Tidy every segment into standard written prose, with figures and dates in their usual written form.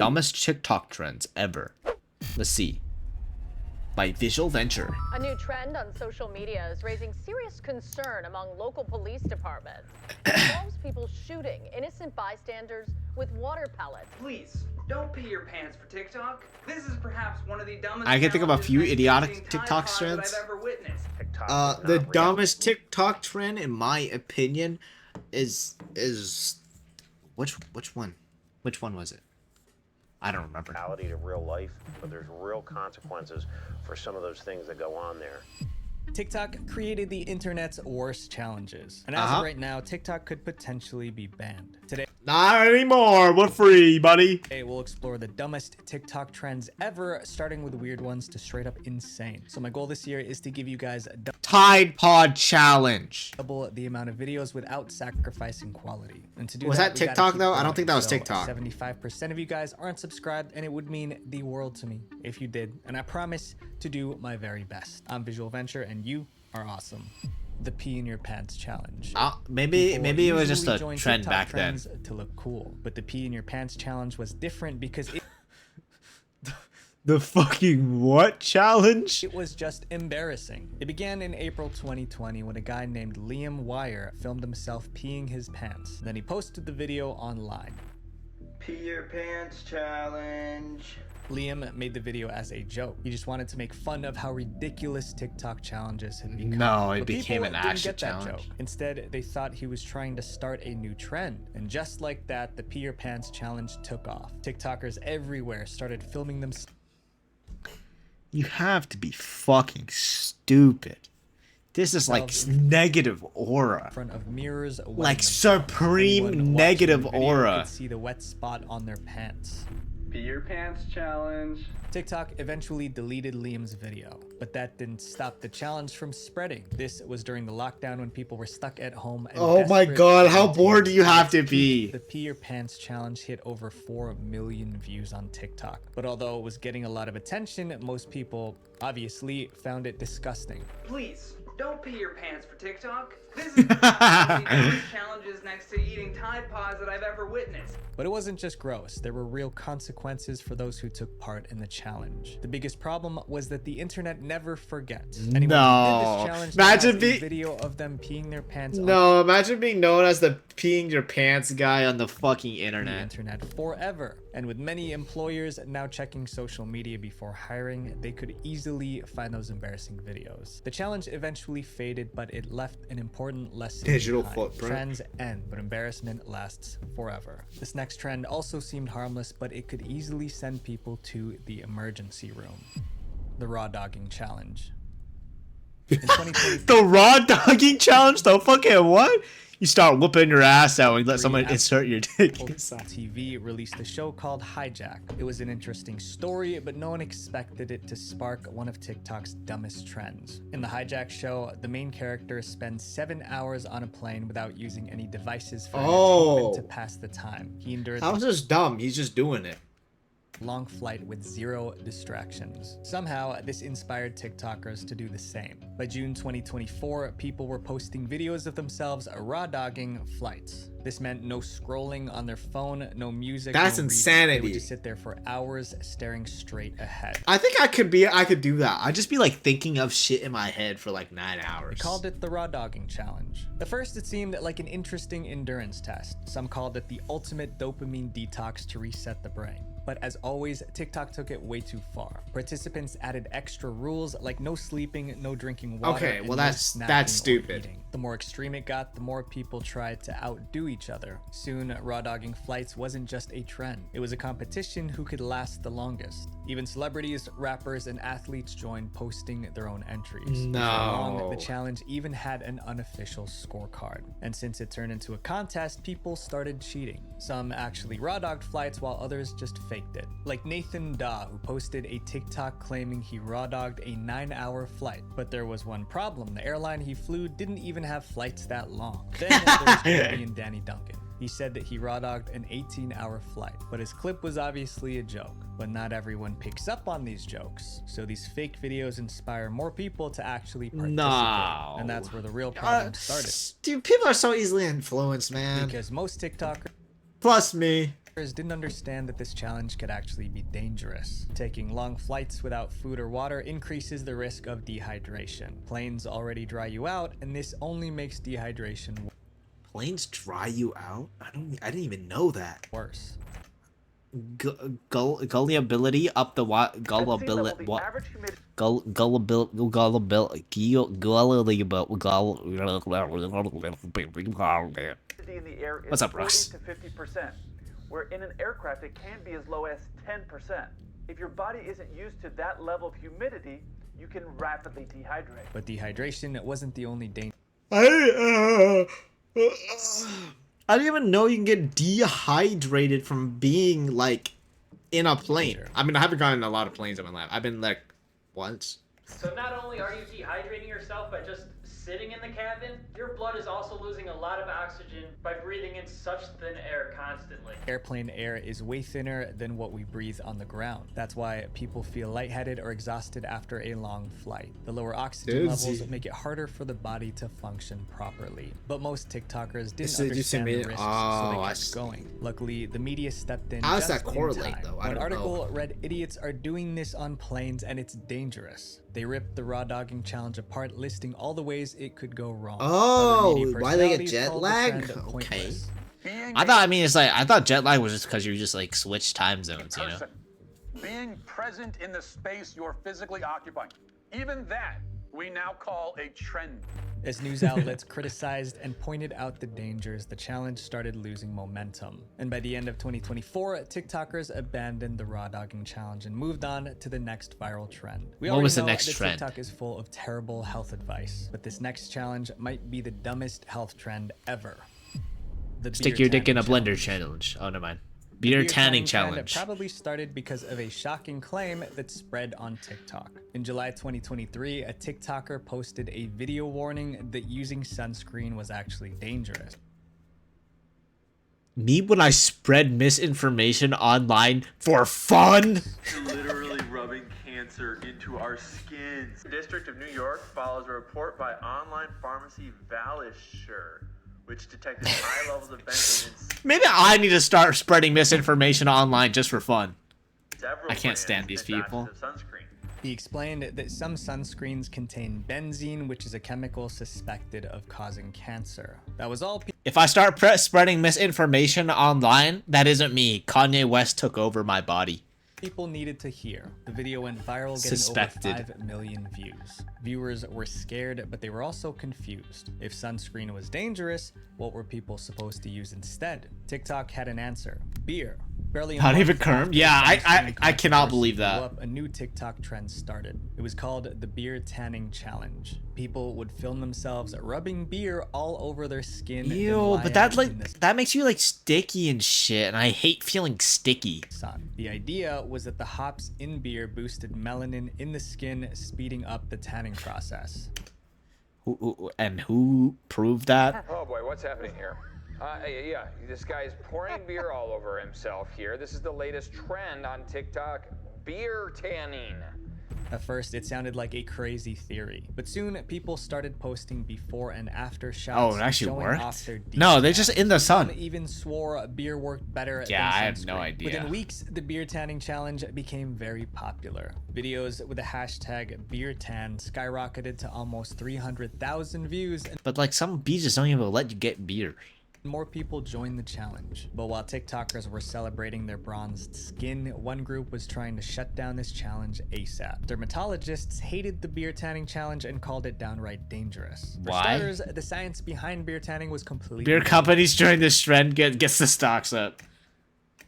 Dumbest TikTok trends ever. Let's see. By Visual Venture. A new trend on social media is raising serious concern among local police departments. It involves people shooting innocent bystanders with water pellets. Please, don't pee your pants for TikTok. This is perhaps one of the dumbest I can think of a few idiotic TikTok that trends. I've ever witnessed. The dumbest TikTok trend, in my opinion, is which one? Which one was it? I don't remember. Reality to real life, but there's real consequences for some of those things that go on there. TikTok created the internet's worst challenges, and as of right now, TikTok could potentially be banned. Today, not anymore. We're free, buddy. we'll explore the dumbest TikTok trends ever, starting with weird ones to straight up insane. So my goal this year is to give you guys a Tide Pod Challenge. double the amount of videos without sacrificing quality. And to do Was that we gotta TikTok keep though? I don't going. think that was So TikTok. 75% of you guys aren't subscribed, and it would mean the world to me if you did. And I promise to do my very best. I'm Visual Venture, and you are awesome. The pee in your pants challenge. Maybe it was just People a join trend TikTok back then. trends to look cool, but the pee in your pants challenge was different because The fucking what challenge? it was just embarrassing. It began in April 2020 when a guy named Liam Wire filmed himself peeing his pants. Then he posted the video online. Pee your pants challenge. Liam made the video as a joke. He just wanted to make fun of how ridiculous TikTok challenges had become. No, it But became people an didn't actual get that challenge. joke. Instead, they thought he was trying to start a new trend. And just like that, the pee your pants challenge took off. TikTokers everywhere started filming themselves. You have to be fucking stupid. This is like negative aura. In front of mirrors, Like Anyone supreme watching negative the video aura. could see the wet spot on their pants. Pee your pants challenge. TikTok eventually deleted Liam's video, but that didn't stop the challenge from spreading. This was during the lockdown when people were stuck at home. And Oh my desperate god, for how bored do you have to entertainment. be? The Pee Your Pants challenge hit over 4 million views on TikTok. But although it was getting a lot of attention, most people obviously found it disgusting. Please, don't pee your pants for TikTok. This is perhaps one of the dumbest challenges next to eating Tide Pods that I've ever witnessed. But it wasn't just gross. There were real consequences for those who took part in the challenge. The biggest problem was that the internet never forgets. Anyone who did No. this challenge Imagine has a be- video of them peeing their pants on No, imagine being known as the peeing your pants guy on the fucking the internet. internet forever. And with many employers now checking social media before hiring, they could easily find those embarrassing videos. The challenge eventually faded, but it left an important lesson Digital behind. footprint. Trends end, but embarrassment lasts forever. This next trend also seemed harmless, but it could easily send people to the emergency room. The raw dogging challenge. In 2020, The raw dogging challenge? The fucking what? You start whooping your ass out and let someone insert your dick inside. TV released a show called Hijack. It was an interesting story, but no one expected it to spark one of TikTok's dumbest trends. In the Hijack show, the main character spends 7 hours on a plane without using any devices for entertainment to pass the time. He endured How is this dumb? He's just doing it. long flight with 0 distractions. Somehow, this inspired TikTokers to do the same. By June 2024, people were posting videos of themselves raw dogging flights. This meant no scrolling on their phone, no music. That's no reading. insanity. They would just sit there for hours staring straight ahead. I think I could do that. I'd just be like thinking of shit in my head for like 9 hours. They called it the raw dogging challenge. At first, it seemed like an interesting endurance test. Some called it the ultimate dopamine detox to reset the brain. But as always, TikTok took it way too far. Participants added extra rules like no sleeping, no drinking water. Okay, and well, no that's snacking or stupid. eating. The more extreme it got, the more people tried to outdo each other. Soon, raw dogging flights wasn't just a trend. It was a competition who could last the longest. Even celebrities, rappers, and athletes joined, posting their own entries. Before long, the challenge even had an unofficial scorecard. And since it turned into a contest, people started cheating. Some actually raw dogged flights while others just faked it. Like Nathan Daw, who posted a TikTok claiming he raw dogged a 9-hour flight. But there was one problem. The airline he flew didn't even have flights that long. Then there was comedian Danny Duncan. He said that he raw dogged an 18-hour flight, but his clip was obviously a joke. But not everyone picks up on these jokes, so these fake videos inspire more people to actually participate. No. And that's where the real problem started. Dude, people are so easily influenced, man. Because most TikTokers Plus me. didn't understand that this challenge could actually be dangerous. Taking long flights without food or water increases the risk of dehydration. Planes already dry you out, and this only makes dehydration Planes dry you out? I didn't even know that. worse. Gullibility up the what? Gullibility what? Gullibility. What's up, Russ? To 50%, where in an aircraft it can be as low as 10%. If your body isn't used to that level of humidity, you can rapidly dehydrate. But dehydration wasn't the only danger. I didn't even know you can get dehydrated from being like in a plane. I mean, I haven't gotten in a lot of planes in my life. I've been like once. So not only are you dehydrating yourself by just sitting in the cabin, your blood is also losing a lot of oxygen by breathing in such thin air constantly. Airplane air is way thinner than what we breathe on the ground. That's why people feel lightheaded or exhausted after a long flight. The lower oxygen levels make it harder for the body to function properly. But most TikTokers didn't understand the risks, so they kept going. Luckily, the media stepped in. How does just that in correlate, time. though? I An don't article know. read, "Idiots are doing this on planes and it's dangerous." They ripped the raw dogging challenge apart, listing all the ways it could go wrong. Oh, Other media why they get personalities jet called the lag? trend Okay. pointless. I thought jet lag was just because you just like switch time zones, you know? Being present in the space you're physically occupying. Even that we now call a trend. As news outlets criticized and pointed out the dangers, the challenge started losing momentum. And by the end of 2024, TikTokers abandoned the raw dogging challenge and moved on to the next viral trend. We What already was the know next that trend? TikTok is full of terrible health advice, but this next challenge might be the dumbest health trend ever. The Stick beer your dick in a tanning blender challenge. Oh, never mind. Beer tanning trend challenge. probably started because of a shocking claim that spread on TikTok. In July 2023, a TikToker posted a video warning that using sunscreen was actually dangerous. Me when I spread misinformation online for fun? Literally rubbing cancer into our skins. The District of New York follows a report by online pharmacy Valisure, which detected high levels of benzene in Maybe I need to start spreading misinformation online just for fun. several I can't stand these brands and people. batches of sunscreen. He explained that some sunscreens contain benzene, which is a chemical suspected of causing cancer. That was all If I start spreading misinformation online, that isn't me. Kanye West took over my body. people needed to hear. The video went viral, getting Suspected. over 5 million views. Viewers were scared, but they were also confused. If sunscreen was dangerous, what were people supposed to use instead? TikTok had an answer: beer. Barely a Not month even after Kerm? the Yeah, sunscreen I cannot controversy believe blew that. up, a new TikTok trend started. It was called the beer tanning challenge. People would film themselves rubbing beer all over their skin. then Ew, lie but that out in the like that makes you like sticky and shit, and I hate feeling sticky. sun. The idea was that the hops in beer boosted melanin in the skin, speeding up the tanning process. And who proved that? Oh boy, what's happening here? Yeah, this guy's pouring beer all over himself here. This is the latest trend on TikTok, beer tanning. At first, it sounded like a crazy theory, but soon people started posting before and after shots. Oh, it actually showing worked? off their No, they're details. just in the sun. Some even swore beer worked better Yeah, than I had no sunscreen. idea. Within weeks, the beer tanning challenge became very popular. Videos with the hashtag #BeerTan skyrocketed to almost 300,000 views, and But like some beaches don't even let you get beer. more people joined the challenge. But while TikTokers were celebrating their bronzed skin, one group was trying to shut down this challenge ASAP. Dermatologists hated the beer tanning challenge and called it downright dangerous. For Why? starters, the science behind beer tanning was completely Beer companies during this trend gets the stocks up.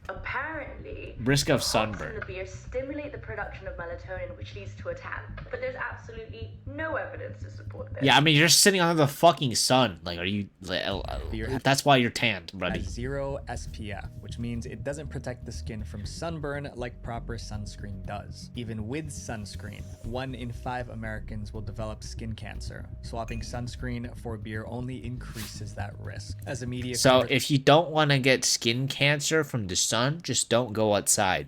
Apparently, Risk of the hops sunburn. in the beer stimulate the production of melatonin, which leads to a tan. But there's absolutely no evidence to support this. Yeah, I mean you're sitting under the fucking sun. Like, are you? That's why you're tanned, buddy. has 0 SPF, which means it doesn't protect the skin from sunburn like proper sunscreen does. Even with sunscreen, 1 in 5 Americans will develop skin cancer. Swapping sunscreen for beer only increases that risk. As a media So cover- if you don't want to get skin cancer from the sun, just don't go outside.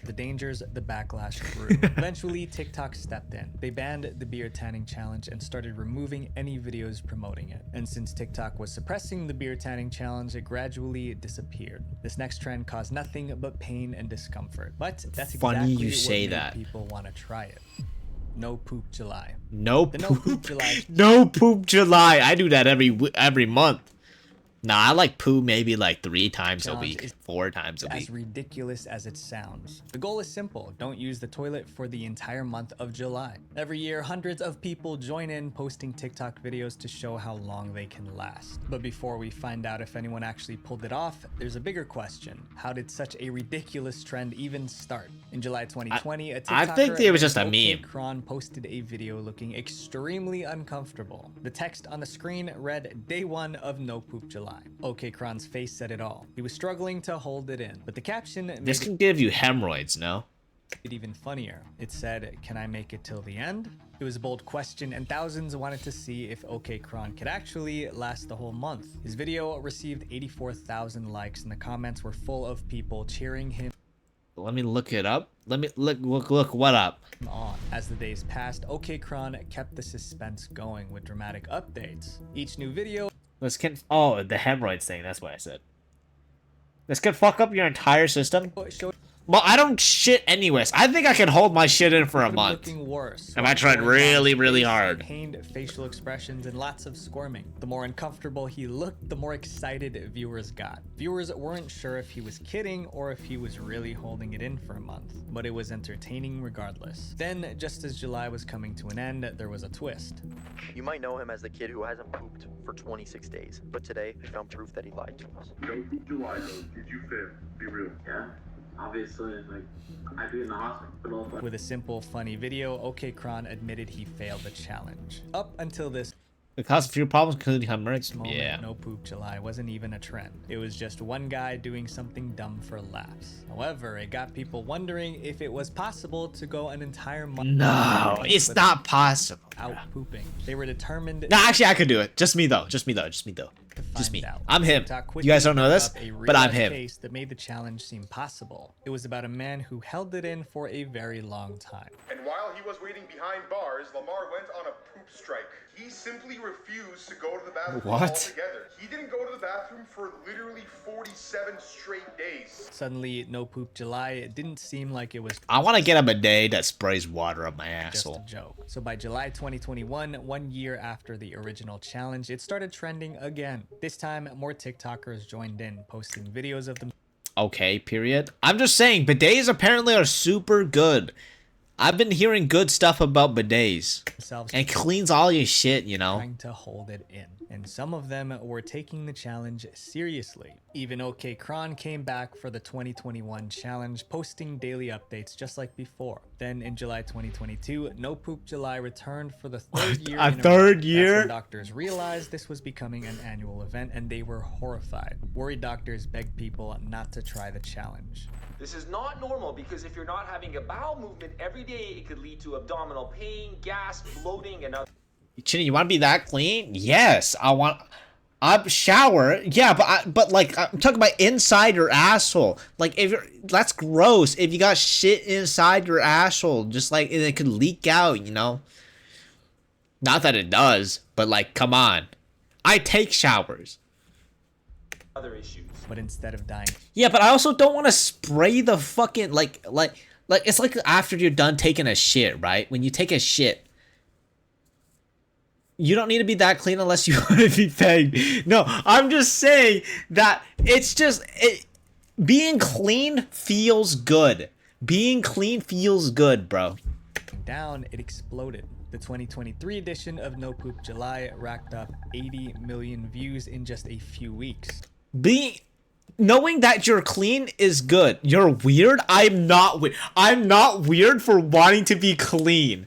The dangers, the backlash grew. Eventually, TikTok stepped in. They banned the beer tanning challenge and started removing any videos promoting it. And since TikTok was suppressing the beer tanning challenge, it gradually disappeared. This next trend caused nothing but pain and discomfort. But that's Funny exactly you what say made that. people want to try it. No Poop July. No The No poop, Poop July no poop July. I do that every month. Nah, I like poo maybe like 3 times a challenge week, is 4 times a as week. ridiculous as it sounds. The goal is simple. Don't use the toilet for the entire month of July. Every year, hundreds of people join in posting TikTok videos to show how long they can last. But before we find out if anyone actually pulled it off, there's a bigger question. How did such a ridiculous trend even start? In July 2020, a TikToker I think it was just a named meme. Kron posted a video looking extremely uncomfortable. The text on the screen read, "Day 1 of No Poop July." OK Kron's face said it all. He was struggling to hold it in, but the caption made This can give you hemorrhoids, no? it even funnier. It said, "Can I make it till the end?" It was a bold question, and thousands wanted to see if OK Kron could actually last the whole month. His video received 84,000 likes, and the comments were full of people cheering him Let me look it up. Let me look what up. on. As the days passed, OK Kron kept the suspense going with dramatic updates. Each new video Oh, the hemorrhoids thing. That's what I said. This could fuck up your entire system. showed Well, I don't shit anyways. I think I can hold my shit in for a him month. looking worse. If I tried really, really hard. Pained facial expressions and lots of squirming. The more uncomfortable he looked, the more excited viewers got. Viewers weren't sure if he was kidding or if he was really holding it in for a month, but it was entertaining regardless. Then, just as July was coming to an end, there was a twist. You might know him as the kid who hasn't pooped for 26 days, but today we found proof that he lied to us. No poop July though. Did you fail? Be real. Yeah. Obviously, like, I'd be in the hospital. But With a simple, funny video, OK Kron admitted he failed the challenge. Up until this It caused a few problems, including hemorrhoids. moment, Yeah. No Poop July wasn't even a trend. It was just one guy doing something dumb for laughs. However, it got people wondering if it was possible to go an entire month. No, it's without not possible. Out pooping. They were determined. No, actually, I could do it. Just me though. Just me though. Just me though. to Just find me. out. I'm him. TikTok You quickly guys don't know this, put up a but I'm real-life him. case that made the challenge seem possible. It was about a man who held it in for a very long time. And while he was waiting behind bars, Lamar went on a poop strike. He simply refused to go to the bathroom What? altogether. He didn't go to the bathroom for literally 47 straight days. Suddenly, No Poop July, it didn't seem like it was I want to get a bidet that sprays water up my just a asshole. joke. So by July 2021, 1 year after the original challenge, it started trending again. This time, more TikTokers joined in, posting videos of them Okay, period. I'm just saying, bidets apparently are super good. I've been hearing good stuff about bidets. themselves And it cleans all your shit, you know? trying to hold it in. And some of them were taking the challenge seriously. Even OK Kron came back for the 2021 challenge, posting daily updates just like before. Then in July 2022, No Poop July returned for the third year. A in third That's year? when doctors realized this was becoming an annual event, and they were horrified. Worried doctors begged people not to try the challenge. This is not normal because if you're not having a bowel movement every day, it could lead to abdominal pain, gas, bloating, and other. Chinny, you want to be that clean? Yes, I want. I shower, yeah, but like I'm talking about inside your asshole. Like if you're, that's gross. If you got shit inside your asshole, just like it could leak out, you know. Not that it does, but like, come on. I take showers. Other issues. But instead of dying, Yeah, but I also don't want to spray the fucking like it's like after you're done taking a shit, right? When you take a shit, you don't need to be that clean unless you want to be pegged. No, I'm just saying that it's just being clean feels good. Being clean feels good, bro. down, it exploded. The 2023 edition of No Poop July racked up 80 million views in just a few weeks. Knowing that you're clean is good. You're weird? I'm not weird. I'm not weird for wanting to be clean.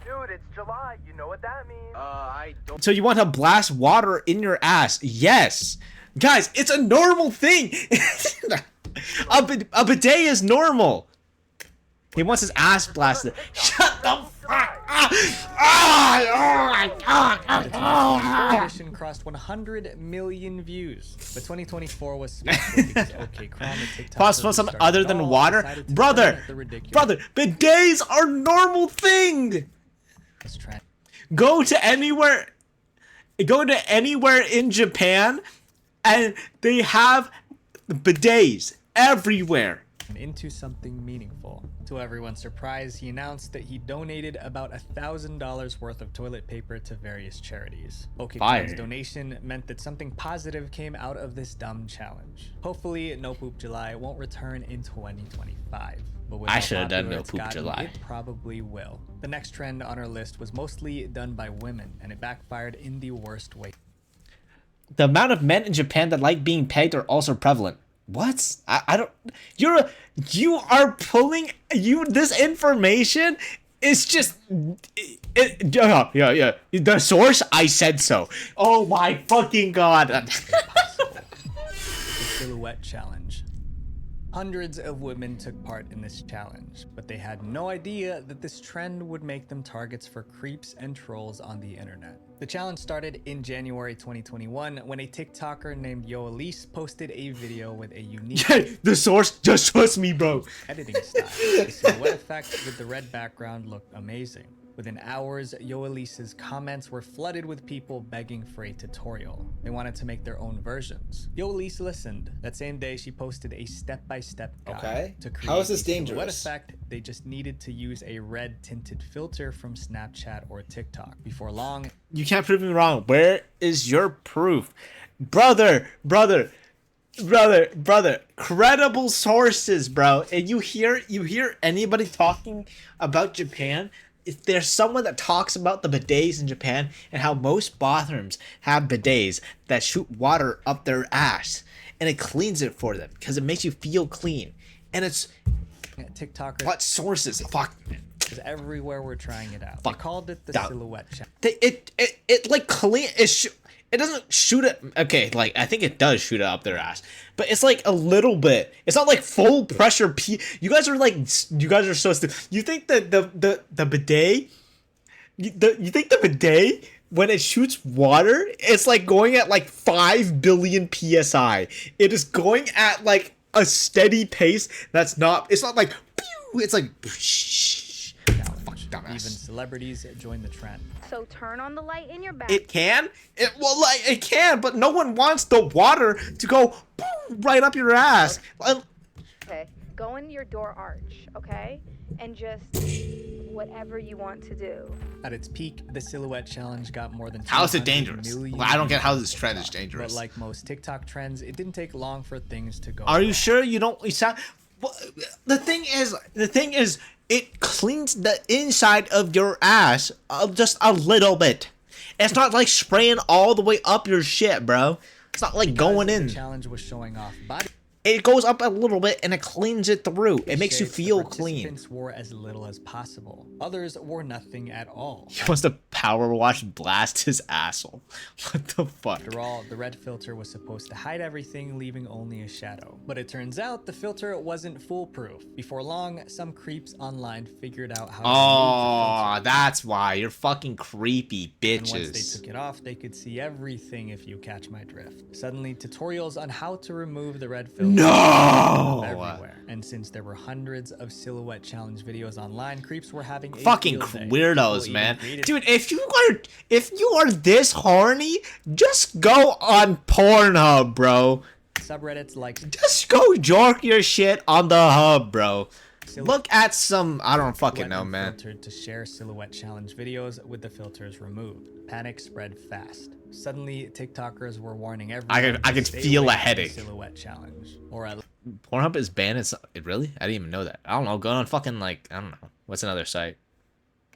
Dude, it's July. You know what that means? I don't. So you want to blast water in your ass? Yes. Guys, it's a normal thing. A bidet is normal. He wants his ass blasted. Shut the fuck The edition crossed 100 million views, but 2024 was special because OK Chrome and TikTok. Possible something other than water, brother. Bidets are normal thing. Go to anywhere in Japan, and they have bidets everywhere. Into something meaningful. To everyone's surprise, he announced that he donated about $1,000 worth of toilet paper to various charities. OK Chrome's donation meant that something positive came out of this dumb challenge. Hopefully, No Poop July won't return in 2025. But with I how should have done popular No it's Poop gotten, July. It probably will. The next trend on our list was mostly done by women, and it backfired in the worst way. The amount of men in Japan that like being pegged are also prevalent. What? I don't. You are pulling this information. It's just. Yeah. The source. I said so. Oh my fucking god. The Silhouette Challenge. Hundreds of women took part in this challenge, but they had no idea that this trend would make them targets for creeps and trolls on the internet. The challenge started in January 2021 when a TikToker named Yo Elise posted a video with a unique the source, just trust me, bro. Editing style. The silhouette effect with the red background looked amazing. Within hours, Yo Elise's comments were flooded with people begging for a tutorial. They wanted to make their own versions. Yo Elise listened. That same day, she posted a step-by-step guide to create How is this a silhouette dangerous? effect. They just needed to use a red tinted filter from Snapchat or TikTok. Before long, You can't prove me wrong. Where is your proof? Brother. Credible sources, bro. And you hear anybody talking about Japan? If there's someone that talks about the bidets in Japan and how most bathrooms have bidets that shoot water up their ass and it cleans it for them because it makes you feel clean. And it's TikTokers. What sources? Fuck. Because everywhere we're trying it out. Fuck. They called it the Dumb. Silhouette Challenge. It like clean. It doesn't shoot it. Okay, like I think it does shoot it up their ass, but it's like a little bit. It's not like full pressure. You guys are so stupid. You think that the bidet? You think the bidet when it shoots water, it's like going at like 5 billion psi. It is going at like a steady pace. That's not. It's not like. Pew, it's like. Even celebrities joined the trend. So turn on the light in your back. It can? It can, but no one wants the water to go right up your ass. Okay, go in your door arch, okay? And just whatever you want to do. At its peak, the Silhouette Challenge got more than How is it 200 dangerous? million I don't get how this views. trend is dangerous. But like most TikTok trends, it didn't take long for things to go Are you wrong. sure you don't? The thing is, it cleans the inside of your ass just a little bit. It's not like spraying all the way up your shit, bro. It's not like going in. The challenge was showing off body. It goes up a little bit and it cleans it through. It makes you shapes, the feel clean. participants wore as little as possible. Others wore nothing at all. He wants to power wash blast his asshole. What the fuck? After all, the red filter was supposed to hide everything, leaving only a shadow. But it turns out the filter wasn't foolproof. Before long, some creeps online figured out how to remove Oh, that's why. You're fucking creepy the filter. And once bitches. they took it off, they could see everything if you catch my drift. Suddenly, tutorials on how to remove the red filter No! everywhere. And since there were hundreds of Silhouette Challenge videos online, creeps were having a Fucking field day. weirdos, People man. even created Dude, if you are this horny, just go on Pornhub, bro. subreddits like Just go jork your shit on the hub, bro. Look at some. I don't fucking know, man. filtered to share Silhouette Challenge videos with the filters removed. Panic spread fast. Suddenly, TikTokers were warning everyone. I could to stay feel away a from the headache. Silhouette Challenge, or at Pornhub is banned. It really? I didn't even know that. I don't know. Go on fucking like I don't know. What's another site?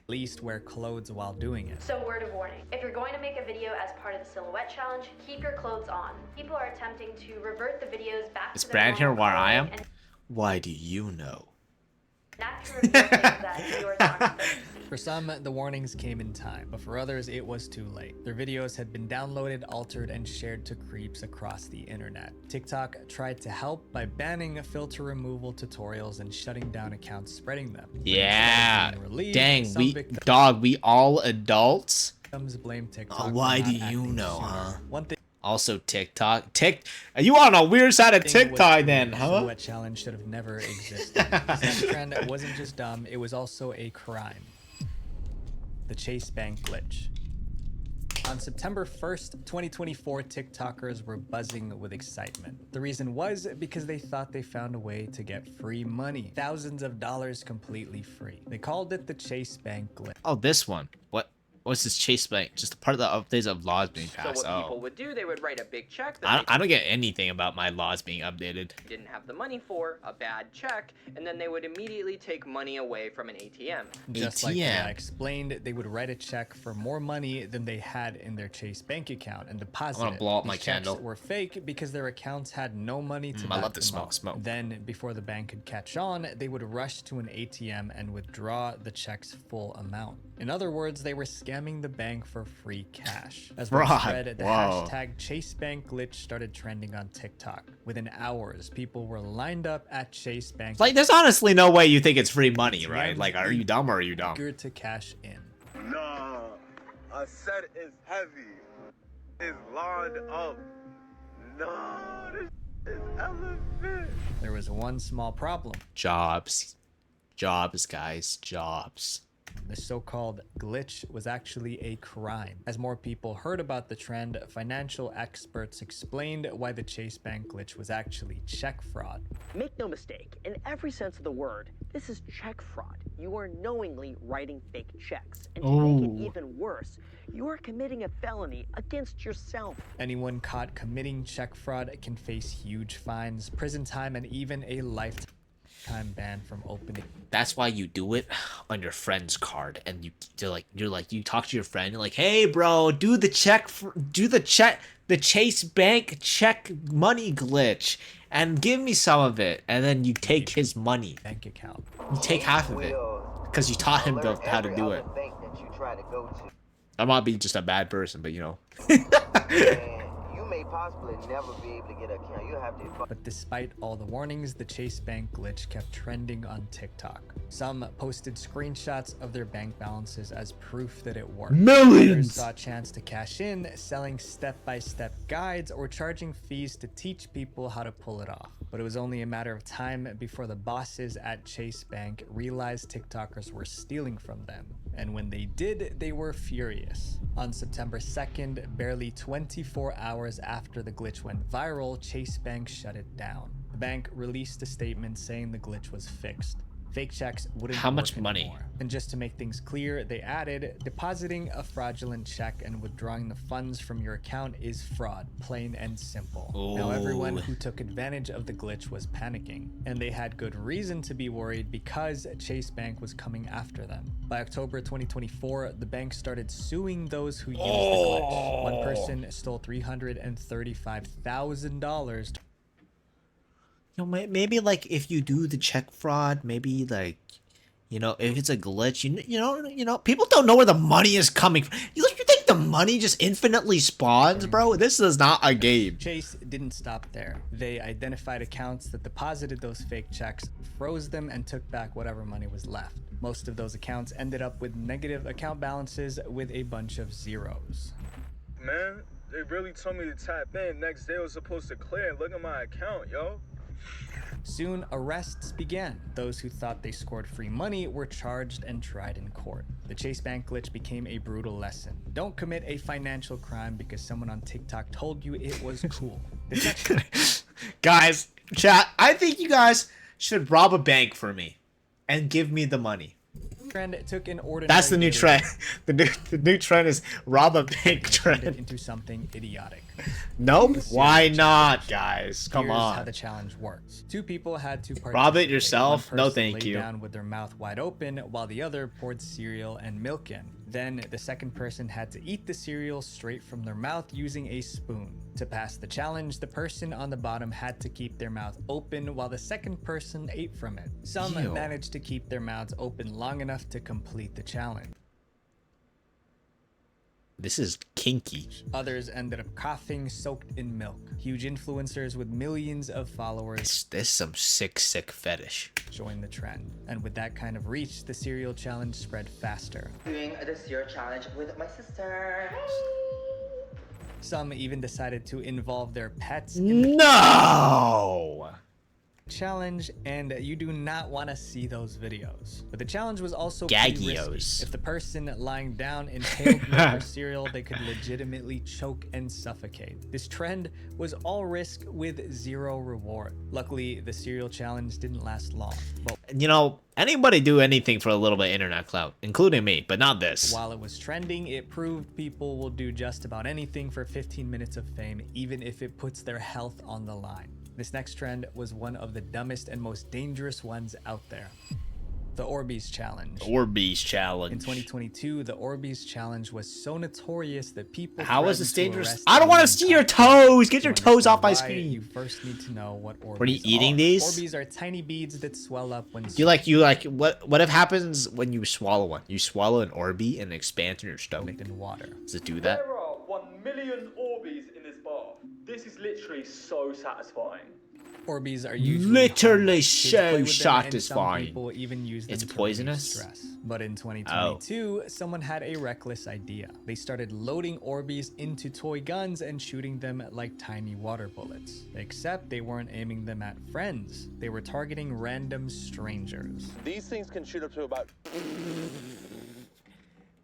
least wear clothes while doing it. So word of warning, if you're going to make a video as part of the Silhouette Challenge, keep your clothes on. People are attempting to revert the videos back Is to their Brad here normal where I am? clothing and Why do you know? not to reveal things that viewers aren't supposed to see. For some, the warnings came in time, but for others, it was too late. Their videos had been downloaded, altered, and shared to creeps across the internet. TikTok tried to help by banning filter removal tutorials and shutting down accounts spreading them. Yeah. Relieved, Dang, we all adults? Blame TikTok. Why do you know, huh? One thing also TikTok. You on a weird side of TikTok then, huh? Silhouette challenge should have never existed. This trend wasn't just dumb, it was also a crime. The Chase Bank glitch. On September 1st, 2024, TikTokers were buzzing with excitement. The reason was because they thought they found a way to get free money. Thousands of dollars completely free. They called it the Chase Bank glitch. Oh, this one. What's this Chase Bank? Just a part of the updates of laws being passed. So what people would do, they would write a big check I that don't get anything about my laws being updated. they didn't have the money for, a bad check, and then they would immediately take money away from an ATM. Just like I explained, they would write a check for more money than they had in their Chase Bank account and deposit it. I'm gonna blow up These my checks candle. were fake because their accounts had no money to I back love to them smoke up. smoke. Then, before the bank could catch on, they would rush to an ATM and withdraw the check's full amount. In other words, they were scamming the bank for free cash. As word spread, the hashtag Chase Bank glitch started trending on TikTok. Within hours, people were lined up at Chase Bank. Like, there's honestly no way you think it's free money, right? Like, are you dumb or are you dumb? Eager to cash in. Nah, I said it's heavy. It's lined up. Nah, this is elephant. There was one small problem. Jobs, guys, jobs. The so-called glitch was actually a crime. As more people heard about the trend, financial experts explained why the Chase Bank glitch was actually check fraud. Make no mistake, in every sense of the word, this is check fraud. You are knowingly writing fake checks. And to make it even worse, you are committing a felony against yourself. Anyone caught committing check fraud can face huge fines, prison time, and even a lifetime ban from opening. That's why you do it on your friend's card, and you talk to your friend, you're like, hey bro, do the Chase Bank check money glitch and give me some of it, and then you take his money. Bank account. You take half of it because you taught him how to do it. I might be just a bad person, but you know. You may possibly never be able to get an account. You have to. But despite all the warnings, the Chase Bank glitch kept trending on TikTok. Some posted screenshots of their bank balances as proof that it worked. Millions! Others saw a chance to cash in, selling step-by-step guides or charging fees to teach people how to pull it off. But it was only a matter of time before the bosses at Chase Bank realized TikTokers were stealing from them. And when they did, they were furious. On September 2nd, barely 24 hours after the glitch went viral, Chase Bank shut it down. The bank released a statement saying the glitch was fixed. Fake checks wouldn't How much work money? anymore. And just to make things clear, they added, depositing a fraudulent check and withdrawing the funds from your account is fraud, plain and simple. Now everyone who took advantage of the glitch was panicking, and they had good reason to be worried because Chase Bank was coming after them. By October 2024, the bank started suing those who used the glitch. One person stole $335,000. You know, maybe like if you do the check fraud, maybe like, you know, if it's a glitch, you know, people don't know where the money is coming from. You think the money just infinitely spawns, bro? This is not a game. Chase didn't stop there. They identified accounts that deposited those fake checks, froze them, and took back whatever money was left. Most of those accounts ended up with negative account balances with a bunch of zeros. Man, they really told me to tap in. Next day I was supposed to clear and look at my account, yo. Soon, arrests began. Those who thought they scored free money were charged and tried in court. The Chase Bank glitch became a brutal lesson. Don't commit a financial crime because someone on TikTok told you it was cool. Guys, chat, I think you guys should rob a bank for me and give me the money. Trend took an ordinary That's the new trend. The new trend is rob a bank trend. Into something idiotic. Nope. Why not, guys? Come Here's how on. the challenge works. Two people had to participate. Rob it yourself? One No, person thank laid you. down with their mouth wide open while the other poured cereal and milk in. Then the second person had to eat the cereal straight from their mouth using a spoon. To pass the challenge, the person on the bottom had to keep their mouth open while the second person ate from it. Some Ew. managed to keep their mouths open long enough to complete the challenge. This is kinky. Others ended up coughing soaked in milk. Huge influencers with millions of followers. This is some sick fetish. Joined the trend. And with that kind of reach, the cereal challenge spread faster. Doing the cereal challenge with my sister. Some even decided to involve their pets in the challenge, and you do not want to see those videos. But the challenge was also pretty risky. If the person lying down inhaled milk or cereal, they could legitimately choke and suffocate. This trend was all risk with zero reward. Luckily, the cereal challenge didn't last long. But you know, anybody do anything for a little bit of internet clout, including me, but not this. while it was trending, it proved people will do just about anything for 15 minutes of fame, even if it puts their health on the line. This next trend was one of the dumbest and most dangerous ones out there. The Orbeez Challenge. Orbeez Challenge. In 2022, the Orbeez Challenge was so notorious that people How is this threatened to dangerous? arrest I don't want to anyone see your toes. Get your toes off my why, screen. You first need to know what Orbeez What are you eating are. these? Orbeez are tiny beads that swell up when You like what if happens when you swallow one? You swallow an Orby and it expands in your stomach. in water. Does it do that? There are 1 million Orbeez in this bath. This is literally so satisfying. Orbeez are usually Literally harmless. Kids play so with them, and some satisfying. people even use them It's to poisonous? relieve stress. But in 2022, someone had a reckless idea. They started loading Orbeez into toy guns and shooting them like tiny water bullets. Except they weren't aiming them at friends. They were targeting random strangers. These things can shoot up to about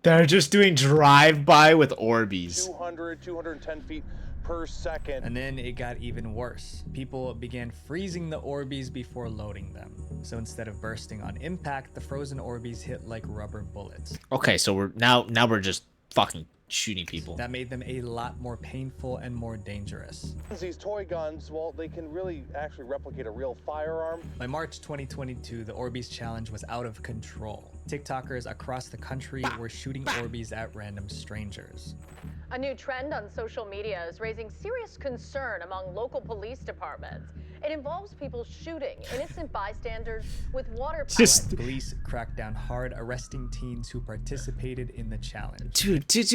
They're just doing drive-by with Orbeez. 200, 210 feet per second. And then it got even worse. People began freezing the Orbeez before loading them. So instead of bursting on impact, the frozen Orbeez hit like rubber bullets. Okay, so we're now we're just fucking shooting people. That made them a lot more painful and more dangerous. These toy guns, well, they can really actually replicate a real firearm. By March 2022, the Orbeez challenge was out of control. TikTokers across the country were shooting Orbeez at random strangers. A new trend on social media is raising serious concern among local police departments. It involves people shooting innocent bystanders with water pellets. Police cracked down hard, arresting teens who participated in the challenge. Dude, these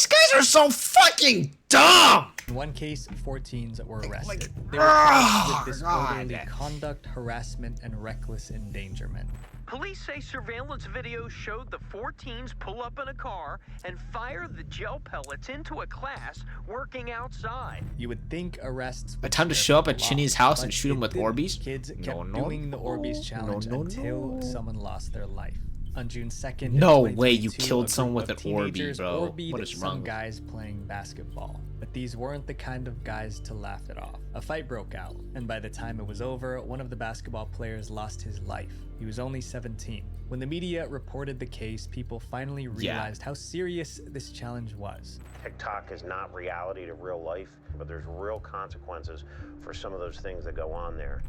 guys are so fucking dumb! In one case, 4 teens were arrested. They were charged with disorderly conduct, harassment, and reckless endangerment. Police say surveillance video showed the 4 teens pull up in a car and fire the gel pellets into a class working outside. You would think arrests A time to show up at Chinnie's house and shoot him with Orbeez? Kids kept doing the Orbeez challenge until someone lost their life. On June 2nd, No way you 2022, killed a someone group with of an Orby, teenagers bro. Orbeed What is some wrong with guys playing basketball. But these weren't the kind of guys to laugh it off. A fight broke out, and by the time it was over, one of the basketball players lost his life. He was only 17. When the media reported the case, people finally realized how serious this challenge was. TikTok is not reality to real life, but there's real consequences for some of those things that go on there.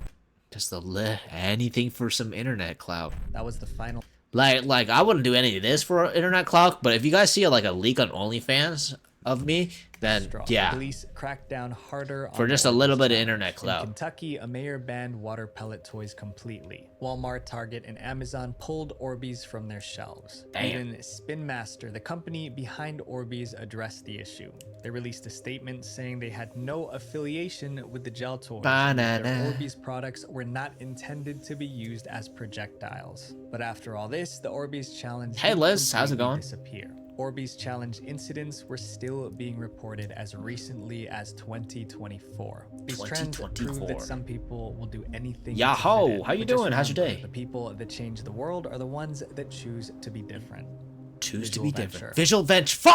Just anything for some internet clout. That was the final. Like I wouldn't do any of this for internet clout, but if you guys see like a leak on OnlyFans of me, then yeah. Police cracked down harder For on just the a little Orbeez bit of challenge. internet In clout. Kentucky, a mayor banned water pellet toys completely. Walmart, Target, and Amazon pulled Orbeez from their shelves. Damn. Even Spin Master, the company behind Orbeez, addressed the issue. They released a statement saying they had no affiliation with the gel toys. and that Their Banana. Orbeez products were not intended to be used as projectiles. But after all this, the Orbeez challenge Hey didn't Liz, how's it completely going? disappear. Orbeez challenge incidents were still being reported as recently as 2024. These trends prove 2024. that some people will do anything. to Yahoo! fit in. How you But just doing? How's your remember, day? The people that change the world are the ones that choose to be different. Choose to Visual be venture. different. Visual venture. Fuck!